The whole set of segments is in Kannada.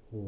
ಇಂದು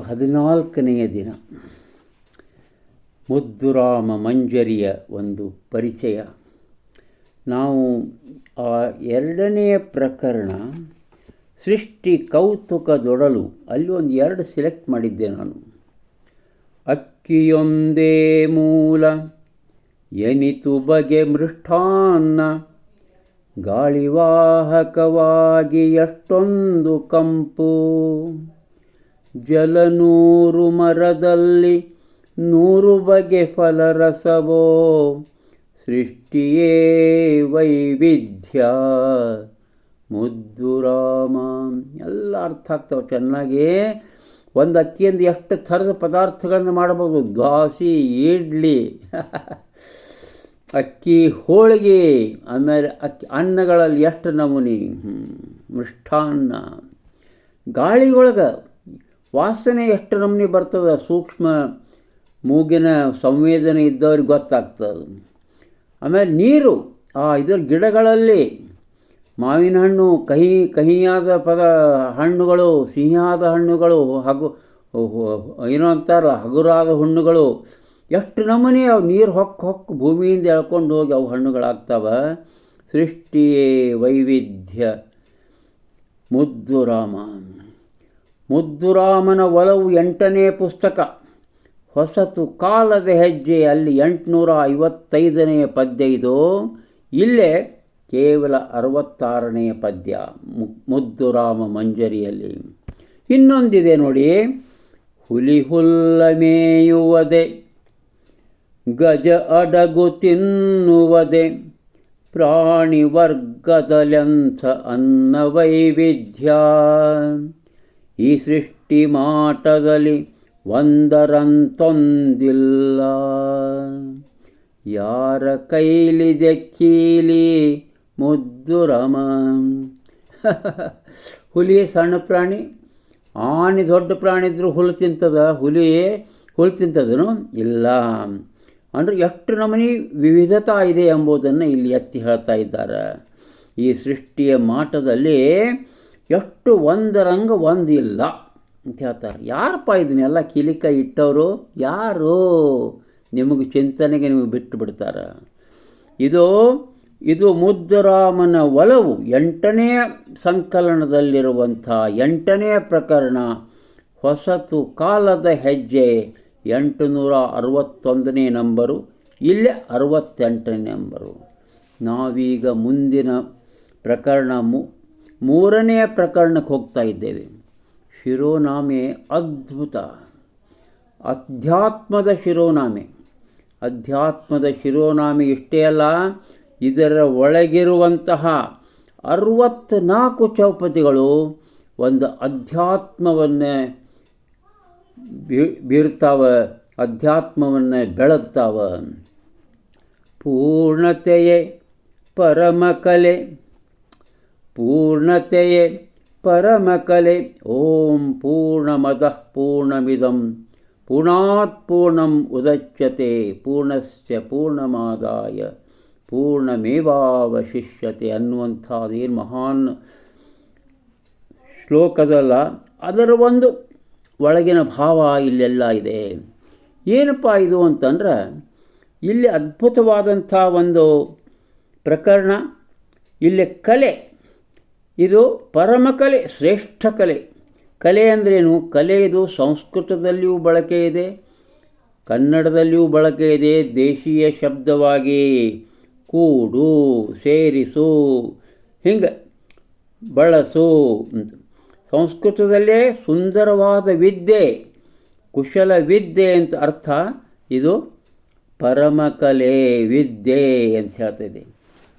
14ನೆಯ ದಿನ. ಮುದ್ದುರಾಮ ಮಂಜರಿಯ ಒಂದು ಪರಿಚಯ. ನಾವು ಆ 2ನೆಯ ಪ್ರಕರಣ ಸೃಷ್ಟಿ ಕೌತುಕದೊಡಲು ಅಲ್ಲಿ ಒಂದು 2 ಸೆಲೆಕ್ಟ್ ಮಾಡಿದ್ದೆ ನಾನು. ಅಕ್ಕಿಯೊಂದೇ ಮೂಲ ಎನಿತು ಬಗೆ ಮೃಷ್ಟಾನ್ನ, ಗಾಳಿವಾಹಕವಾಗಿ ಎಷ್ಟೊಂದು ಕಂಪು, ಜಲನೂರು ಮರದಲ್ಲಿ 100 ಬಗೆ ಫಲರಸವೋ, ಸೃಷ್ಟಿಯೇ ವೈವಿಧ್ಯ ಮುದ್ದುರಾಮ. ಎಲ್ಲ ಅರ್ಥ ಆಗ್ತವೆ ಚೆನ್ನಾಗಿ. ಒಂದು ಅಕ್ಕಿಯಿಂದ ಎಷ್ಟು ಥರದ ಪದಾರ್ಥಗಳನ್ನು ಮಾಡಬಹುದು. ದ್ವಾಸಿ, ಇಡ್ಲಿ, ಅಕ್ಕಿ ಹೋಳಿಗೆ, ಆಮೇಲೆ ಅನ್ನಗಳಲ್ಲಿ ಎಷ್ಟು ನಮೂನಿ, ಮೃಷ್ಟಾನ್ನ. ಗಾಳಿಯೊಳಗೆ ವಾಸನೆ ಎಷ್ಟು ನಮೂನಿ ಬರ್ತದೆ. ಸೂಕ್ಷ್ಮ ಮೂಗಿನ ಸಂವೇದನೆ ಇದ್ದವ್ರಿಗೆ ಗೊತ್ತಾಗ್ತದೆ. ಆಮೇಲೆ ನೀರು, ಇದರ ಗಿಡಗಳಲ್ಲಿ ಮಾವಿನ ಹಣ್ಣು, ಕಹಿಯಾದ ಹಣ್ಣುಗಳು, ಸಿಹಿಯಾದ ಹಣ್ಣುಗಳು, ಏನೋ ಅಂತಾರಲ್ಲ ಹಗುರಾದ ಹಣ್ಣುಗಳು, ಎಷ್ಟು ನಮೂನಿ ಅವು ನೀರು ಹೊಕ್ಕು ಭೂಮಿಯಿಂದ ಎಳ್ಕೊಂಡು ಹೋಗಿ ಅವು ಹಣ್ಣುಗಳಾಗ್ತವೆ. ಸೃಷ್ಟಿಯೇ ವೈವಿಧ್ಯ ಮುದ್ದುರಾಮ. ಮುದ್ದುರಾಮನ ಒಲವು 8ನೇ ಪುಸ್ತಕ, ಹೊಸತು ಕಾಲದ ಹೆಜ್ಜೆ. ಅಲ್ಲಿ 855ನೆಯ ಪದ್ಯ ಇದು. ಇಲ್ಲೇ ಕೇವಲ 66ನೆಯ ಪದ್ಯ ಮುದ್ದುರಾಮ ಮಂಜರಿಯಲ್ಲಿ. ಇನ್ನೊಂದಿದೆ ನೋಡಿ. ಹುಲಿ ಹುಲ್ಲ ಮೇಯುವುದೇ, ಗಜ ಅಡಗು ತಿನ್ನುವುದೇ, ಪ್ರಾಣಿ ವರ್ಗದಲ್ಲೆಂಥ ಅನ್ನ ವೈವಿಧ್ಯ, ಈ ಸೃಷ್ಟಿ ಮಾಟದಲ್ಲಿ ಒಂದರಂತೊಂದಿಲ್ಲ, ಯಾರ ಕೈಲಿದೆ ಕೀಲಿ ಮುದ್ದುರಾಮ. ಹುಲಿ ಸಣ್ಣ ಪ್ರಾಣಿ, ಆನೆ ದೊಡ್ಡ ಪ್ರಾಣಿ ಇದ್ದರೂ ಹುಲ್ಲು ತಿಂತದ. ಹುಲ್ಲು ತಿಂತದನು ಇಲ್ಲ. ಅಂದರೆ ಎಷ್ಟು ನಮೂನಿ ವಿವಿಧತಾ ಇದೆ ಎಂಬುದನ್ನು ಇಲ್ಲಿ ಎತ್ತಿ ಹೇಳ್ತಾ ಇದ್ದಾರೆ. ಈ ಸೃಷ್ಟಿಯ ಮಾಟದಲ್ಲಿ ಎಷ್ಟು ಒಂದರಂಗ ಒಂದಿಲ್ಲ ಅಂತ ಹೇಳ್ತಾರೆ. ಯಾರಪ್ಪ ಇದನ್ನೆಲ್ಲ ಕಿಲಿಕ ಇಟ್ಟವರು? ಯಾರು? ನಿಮಗೆ ಚಿಂತನೆಗೆ ನಿಮಗೆ ಬಿಟ್ಟು ಬಿಡ್ತಾರೆ. ಇದು ಮುದ್ದುರಾಮನ ಒಲವು 8ನೇ ಸಂಕಲನದಲ್ಲಿರುವಂಥ 8ನೇ ಪ್ರಕರಣ, ಹೊಸತು ಕಾಲದ ಹೆಜ್ಜೆ. 861ನೇ ನಂಬರು, ಇಲ್ಲೇ 68ನೇ ನಂಬರು. ನಾವೀಗ ಮುಂದಿನ ಪ್ರಕರಣ 3ನೇ ಪ್ರಕರಣಕ್ಕೆ ಹೋಗ್ತಾ ಇದ್ದೇವೆ. ಶಿರೋನಾಮೆ ಅದ್ಭುತ, ಅಧ್ಯಾತ್ಮದ ಶಿರೋನಾಮೆ. ಅಧ್ಯಾತ್ಮದ ಶಿರೋನಾಮೆ ಇಷ್ಟೇ ಅಲ್ಲ, ಇದರ ಒಳಗಿರುವಂತಹ 64 ಚೌಪತಿಗಳು ಒಂದು ಅಧ್ಯಾತ್ಮವನ್ನು ಬೀರ್ತಾವೆ, ಅಧ್ಯಾತ್ಮವನ್ನು ಬೆಳಗ್ತಾವ. ಪೂರ್ಣತೆಯೇ ಪರಮಕಲೆ, ಪೂರ್ಣತೆಯೇ ಪರಮಕಲೆ. ಓಂ ಪೂರ್ಣಮದಃ ಪೂರ್ಣಮಿದಂ ಪೂರ್ಣಾತ್ ಪೂರ್ಣಂ ಉದಚ್ಯತೆ ಪೂರ್ಣಸ್ಯ ಪೂರ್ಣಮಾದಾಯ ಪೂರ್ಣಮೇವಾವಶಿಷ್ಯತೆ ಅನ್ನುವಂಥದ್ದೇನು ಮಹಾನ್ ಶ್ಲೋಕದಲ್ಲ, ಅದರ ಒಂದು ಒಳಗಿನ ಭಾವ ಇಲ್ಲೆಲ್ಲ ಇದೆ. ಏನಪ್ಪ ಇದು ಅಂತಂದ್ರೆ, ಇಲ್ಲಿ ಅದ್ಭುತವಾದಂಥ ಒಂದು ಪ್ರಕರಣ. ಇಲ್ಲಿ ಕಲೆ, ಇದು ಪರಮಕಲೆ, ಶ್ರೇಷ್ಠ ಕಲೆ. ಕಲೆ ಅಂದ್ರೇನು? ಕಲೆ ಇದು ಸಂಸ್ಕೃತದಲ್ಲಿಯೂ ಬಳಕೆ ಇದೆ, ಕನ್ನಡದಲ್ಲಿಯೂ ಬಳಕೆ ಇದೆ. ದೇಶೀಯ ಶಬ್ದವಾಗಿ ಕೂಡು, ಸೇರಿಸು, ಹಿಂಗೆ ಬಳಸು. ಸಂಸ್ಕೃತದಲ್ಲೇ ಸುಂದರವಾದ ವಿದ್ಯೆ, ಕುಶಲ ವಿದ್ಯೆ ಅಂತ ಅರ್ಥ. ಇದು ಪರಮಕಲೆ ವಿದ್ಯೆ ಅಂತ ಹೇಳ್ತಿದೆ.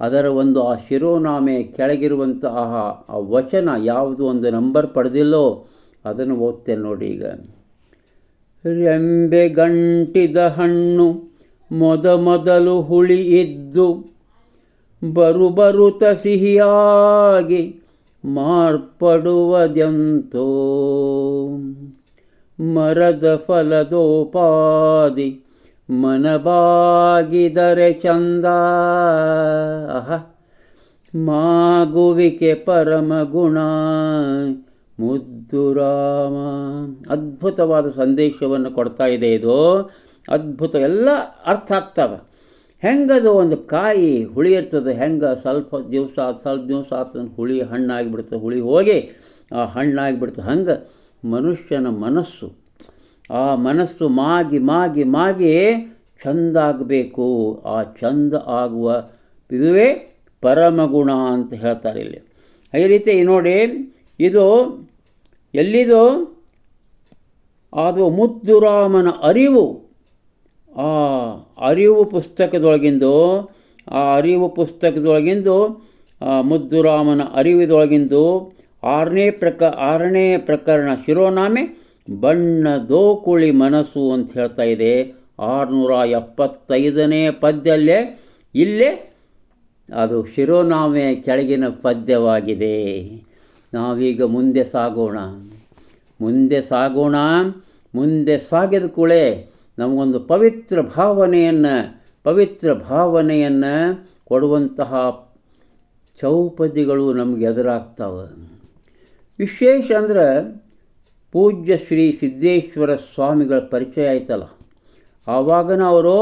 ಅದರ ಒಂದು ಆ ಶಿರೋನಾಮೆ ಕೆಳಗಿರುವಂತಹ ಆ ವಚನ ಯಾವುದು ಒಂದು ನಂಬರ್ ಪಡೆದಿಲ್ಲೋ ಅದನ್ನು ಓದ್ತೇನೆ ನೋಡಿ. ಈಗ ರೆಂಬೆ ಗಂಟಿದ ಹಣ್ಣು ಮೊದಲು ಹುಳಿ ಇದ್ದು, ಬರುತ್ತ ಸಿಹಿಯಾಗಿ ಮಾರ್ಪಡುವುದೆಂತೋ, ಮರದ ಫಲದೋಪಾದಿ ಮನಬಾಗಿದರೆ ಚಂದ. ಮಾಗುವಿಕೆ ಪರಮ ಗುಣ ಮುದ್ದು ರಾಮ. ಅದ್ಭುತವಾದ ಸಂದೇಶವನ್ನು ಕೊಡ್ತಾ ಇದೆ ಇದು. ಅದ್ಭುತ, ಎಲ್ಲ ಅರ್ಥ ಆಗ್ತವೆ. ಹೆಂಗದು ಒಂದು ಕಾಯಿ ಹುಳಿ ಇರ್ತದೆ, ಹೆಂಗೆ ಸ್ವಲ್ಪ ದಿವಸ ಆತಂದ್ರೆ ಹುಳಿ ಹಣ್ಣಾಗಿಬಿಡ್ತದೆ, ಹುಳಿ ಹೋಗಿ ಆ ಹಣ್ಣಾಗಿಬಿಡ್ತದೆ. ಹಂಗೆ ಮನುಷ್ಯನ ಮನಸ್ಸು, ಆ ಮನಸ್ಸು ಮಾಗಿ ಮಾಗಿ ಮಾಗಿ ಚಂದ ಆಗಬೇಕು. ಆ ಚಂದ ಆಗುವ ಇದುವೇ ಪರಮಗುಣ ಅಂತ ಹೇಳ್ತಾರೆ ಇಲ್ಲಿ. ಈ ರೀತಿ ನೋಡಿ, ಇದು ಎಲ್ಲಿದು? ಅದು ಮುದ್ದುರಾಮನ ಅರಿವು. ಆ ಅರಿವು ಪುಸ್ತಕದೊಳಗಿಂದು, ಆ ಅರಿವು ಪುಸ್ತಕದೊಳಗಿಂದು, ಮುದ್ದುರಾಮನ ಅರಿವಿದೊಳಗಿಂದು 6ನೇ ಪ್ರಕರಣ ಶಿರೋನಾಮೆ ಬಣ್ಣದೋಕುಳಿ ಮನಸ್ಸು ಅಂತ ಹೇಳ್ತಾ ಇದೆ. 675ನೇ ಪದ್ಯಲ್ಲೇ ಇಲ್ಲೇ ಅದು ಶಿರೋನಾಮೆ ಕೆಳಗಿನ ಪದ್ಯವಾಗಿದೆ. ನಾವೀಗ ಮುಂದೆ ಸಾಗೋಣ. ಮುಂದೆ ಸಾಗಿದ ಕೂಡಲೇ ನಮಗೊಂದು ಪವಿತ್ರ ಭಾವನೆಯನ್ನು ಕೊಡುವಂತಹ ಚೌಪದಿಗಳು ನಮಗೆ ಎದುರಾಗ್ತವೆ. ವಿಶೇಷ ಅಂದ್ರೆ ಪೂಜ್ಯ ಶ್ರೀ ಸಿದ್ದೇಶ್ವರ ಸ್ವಾಮಿಗಳ ಪರಿಚಯ ಆಯ್ತಲ್ಲ, ಆವಾಗನ ಅವರು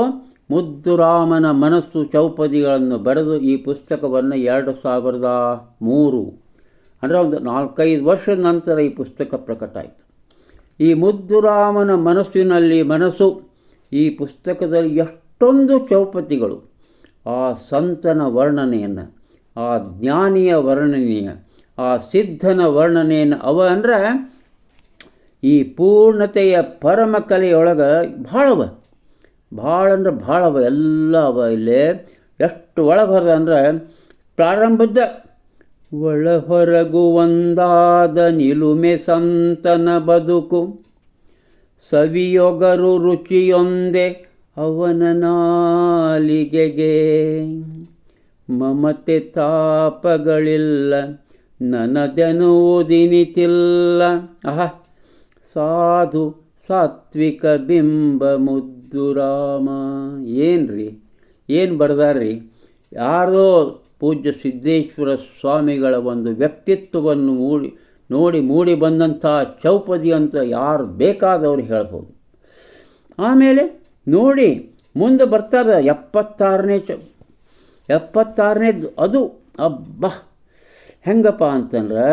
ಮುದ್ದುರಾಮನ ಮನಸ್ಸು ಚೌಪದಿಗಳನ್ನು ಬರೆದು ಈ ಪುಸ್ತಕವನ್ನು 2003 ಅಂದರೆ ಒಂದು 4-5 ವರ್ಷದ ನಂತರ ಈ ಪುಸ್ತಕ ಪ್ರಕಟ ಆಯಿತು. ಈ ಮುದ್ದುರಾಮನ ಮನಸ್ಸು ಈ ಪುಸ್ತಕದಲ್ಲಿ ಎಷ್ಟೊಂದು ಚೌಪತಿಗಳು, ಆ ಸಂತನ ವರ್ಣನೆಯನ್ನು, ಆ ಜ್ಞಾನಿಯ ವರ್ಣನೆಯ, ಆ ಸಿದ್ಧನ ವರ್ಣನೆಯನ್ನು ಅಂದರೆ ಈ ಪೂರ್ಣತೆಯ ಪರಮ ಕಲೆಯೊಳಗೆ ಭಾಳ ಎಲ್ಲ ಅವ. ಇಲ್ಲೇ ಎಷ್ಟು ಒಳಗೆ ಅಂದರೆ ಪ್ರಾರಂಭದ ಒಳಹೊರಗು ಒಂದಾದ ನಿಲುಮೆ ಸಂತನ ಬದುಕು, ಸವಿಯೊಗರು ರುಚಿಯೊಂದೆ ಅವನ ನಾಲಿಗೆಗೆ, ಮಮತೆ ತಾಪಗಳಿಲ್ಲ ನನದೆನುವುದಿನಿತಿಲ್ಲ. ಸಾಧು ಸಾತ್ವಿಕ ಬಿಂಬ ಮುದ್ದುರಾಮ. ಏನು ಬರ್ದಾರ್ರಿ? ಯಾರೋ ಪೂಜ್ಯ ಸಿದ್ದೇಶ್ವರ ಸ್ವಾಮಿಗಳ ಒಂದು ವ್ಯಕ್ತಿತ್ವವನ್ನು ಮೂಡಿ ಬಂದಂಥ ಚೌಪದಿ ಅಂತ ಯಾರು ಬೇಕಾದವರು ಹೇಳ್ಬೋದು. ಆಮೇಲೆ ನೋಡಿ ಮುಂದೆ ಬರ್ತಾರೆ 76ನೇದು. ಅದು ಅಬ್ಬ ಹೆಂಗಪ್ಪ ಅಂತಂದ್ರೆ,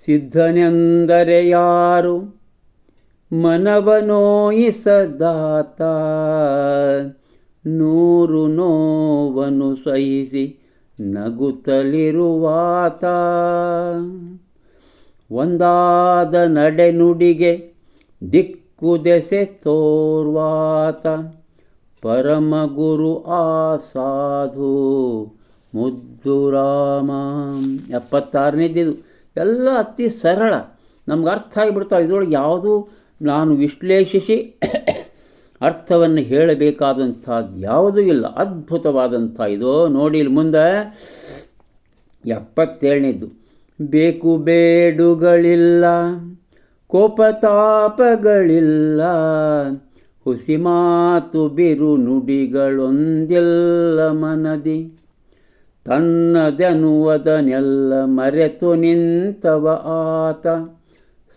ಸಿದ್ಧನೆಂದರೆ ಯಾರು ಮನವನೋಯಿಸದಾತ, 100 ನೋವನ್ನು ಸಹಿಸಿ ನಗುತ್ತಲಿರುವಾತ, ಒಂದಾದ ನಡೆನುಡಿಗೆ ದಿಕ್ಕು ದೆಸೆ ತೋರ್ವಾತ, ಪರಮಗುರು ಆ ಸಾಧು ಮುದ್ದುರಾಮ. 76ನೇದಿದು. ಎಲ್ಲ ಅತಿ ಸರಳ, ನಮ್ಗೆ ಅರ್ಥ ಆಗಿಬಿಡ್ತಾವೆ. ಇದ್ರೊಳಗೆ ಯಾವುದೂ ನಾನು ವಿಶ್ಲೇಷಿಸಿ ಅರ್ಥವನ್ನು ಹೇಳಬೇಕಾದಂಥದ್ದು ಯಾವುದೂ ಇಲ್ಲ. ಅದ್ಭುತವಾದಂಥ ಇದು. ನೋಡಿ ಇಲ್ಲಿ ಮುಂದೆ 77ನೇದು. ಬೇಕು ಬೇಡುಗಳಿಲ್ಲ, ಕೋಪತಾಪಗಳಿಲ್ಲ, ಹುಸಿ ಮಾತು ಬಿರು ನುಡಿಗಳೊಂದಿಲ್ಲ ಮನದಿ, ತನ್ನದೆನ್ನುವುದನ್ನೆಲ್ಲ ಮರೆತು ನಿಂತವ ಆತ,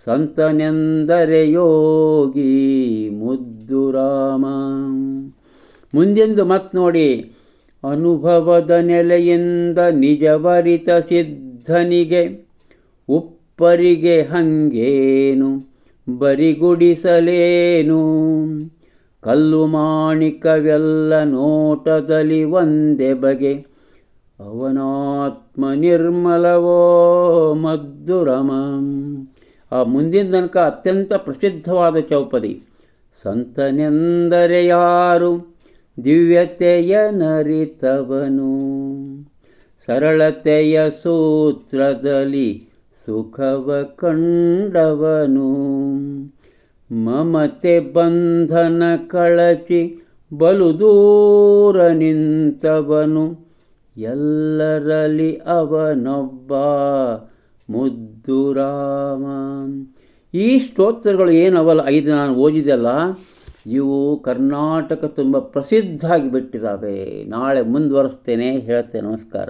ಸಂತನೆಂದರೆ ಯೋಗಿ ಮುದ್ದುರಾಮ. ಮುಂದೆಂದು ಮತ್ ನೋಡಿ, ಅನುಭವದ ನೆಲೆಯಿಂದ ನಿಜವರಿತ ಸಿದ್ಧನಿಗೆ ಉಪ್ಪರಿಗೆ ಹಂಗೇನು ಬರಿಗುಡಿಸಲೇನು, ಕಲ್ಲು ಮಾಣಿಕವೆಲ್ಲ ನೋಟದಲ್ಲಿ ಒಂದೇ ಬಗೆ, ಅವನಾತ್ಮ ನಿರ್ಮಲವೋ ಮದ್ದುರಮ. ಆ ಮುಂದಿನ ತನಕ ಅತ್ಯಂತ ಪ್ರಸಿದ್ಧವಾದ ಚೌಪದಿ. ಸಂತನೆಂದರೆ ಯಾರು ದಿವ್ಯತೆಯ ನರಿತವನು, ಸರಳತೆಯ ಸೂತ್ರದಲ್ಲಿ ಸುಖವ ಕಂಡವನು, ಮಮತೆ ಬಂಧನ ಕಳಚಿ ಬಲು ದೂರ ನಿಂತವನು, ಎಲ್ಲರಲ್ಲಿ ಅವನೊಬ್ಬ ಮುದ್ದುರಾಮ. ಈ ಸ್ತೋತ್ರಗಳು ಏನವಲ್ಲ 5 ನಾನು ಓದಿದೆಲ್ಲ, ಇವು ಕರ್ನಾಟಕ ತುಂಬ ಪ್ರಸಿದ್ಧ ಆಗಿಬಿಟ್ಟಿದ್ದಾವೆ. ನಾಳೆ ಮುಂದುವರಿಸ್ತೇನೆ. ಹೇಳ್ತೇನೆ. ನಮಸ್ಕಾರ.